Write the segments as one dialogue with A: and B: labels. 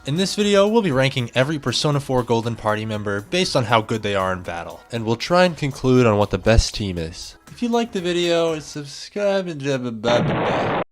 A: In this video, we'll be ranking every Persona 4 Golden Party member based on how good they are in battle, and we'll try and conclude on what the best team is. If you liked the video, subscribe and blah blah blah blah.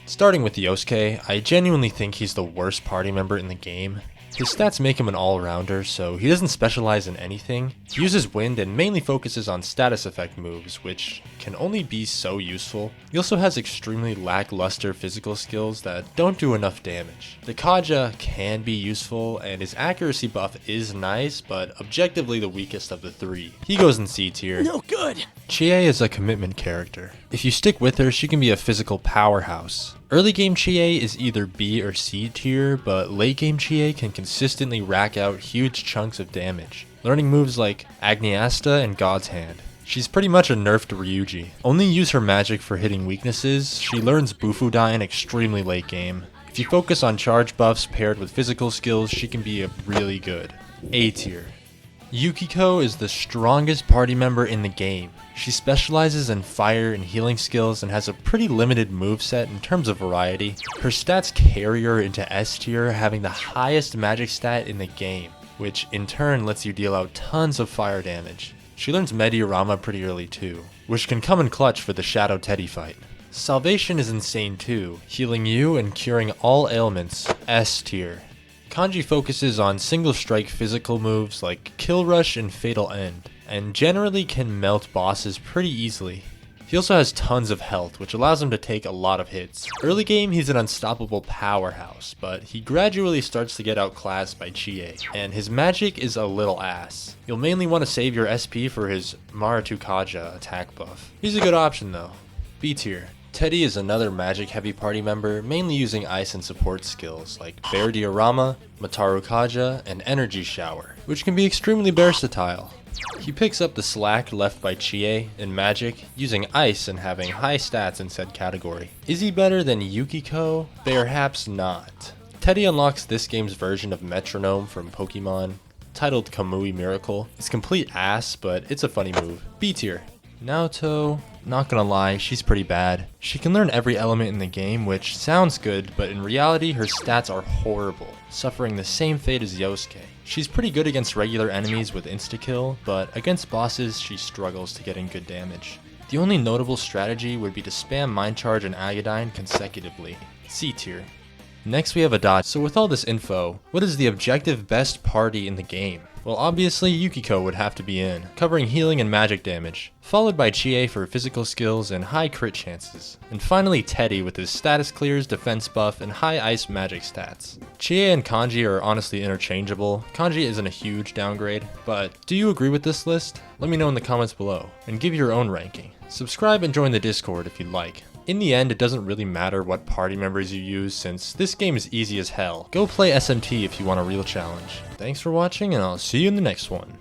A: Starting with Yosuke, I genuinely think he's the worst party member in the game. His stats make him an all-rounder, so he doesn't specialize in anything. He uses wind and mainly focuses on status effect moves, which can only be so useful. He also has extremely lackluster physical skills that don't do enough damage. The Kaja can be useful, and his accuracy buff is nice, but objectively the weakest of the three. He goes in C tier.
B: No good!
A: Chie is a commitment character. If you stick with her, she can be a physical powerhouse. Early game Chie is either B or C tier, but late game Chie can consistently rack out huge chunks of damage, learning moves like Agniasta and God's Hand. She's pretty much a nerfed Ryuji. Only use her magic for hitting weaknesses. She learns Bufudyne extremely late game. If you focus on charge buffs paired with physical skills, she can be really good. A tier. Yukiko is the strongest party member in the game. She specializes in fire and healing skills and has a pretty limited moveset in terms of variety. Her stats carry her into S tier, having the highest magic stat in the game, which in turn lets you deal out tons of fire damage. She learns Mediarama pretty early too, which can come in clutch for the Shadow Teddy fight. Salvation is insane too, healing you and curing all ailments, S tier. Kanji focuses on single strike physical moves like Kill Rush and Fatal End, and generally can melt bosses pretty easily. He also has tons of health, which allows him to take a lot of hits. Early game he's an unstoppable powerhouse, but he gradually starts to get outclassed by Chie, and his magic is a little ass. You'll mainly want to save your SP for his Maratu Kaja attack buff. He's a good option though. B tier. Teddy is another magic-heavy party member, mainly using ice and support skills like Bear Diorama, Mataru Kaja, and Energy Shower, which can be extremely versatile. He picks up the slack left by Chie in magic, using ice and having high stats in said category. Is he better than Yukiko? Perhaps not. Teddy unlocks this game's version of Metronome from Pokemon, titled Kamui Miracle. It's complete ass, but it's a funny move. B tier. Naoto, not gonna lie, she's pretty bad. She can learn every element in the game, which sounds good, but in reality her stats are horrible, suffering the same fate as Yosuke. She's pretty good against regular enemies with insta-kill, but against bosses she struggles to get in good damage. The only notable strategy would be to spam Mind Charge and Agadine consecutively. C tier. Next we have Adachi. So with all this info, what is the objective best party in the game? Well, obviously Yukiko would have to be in, covering healing and magic damage, followed by Chie for physical skills and high crit chances, and finally Teddy with his status clears, defense buff, and high ice magic stats. Chie and Kanji are honestly interchangeable. Kanji isn't a huge downgrade, but do you agree with this list? Let me know in the comments below, and give your own ranking. Subscribe and join the Discord if you'd like. In the end, it doesn't really matter what party members you use since this game is easy as hell. Go play SMT if you want a real challenge. Thanks for watching, and I'll see you in the next one.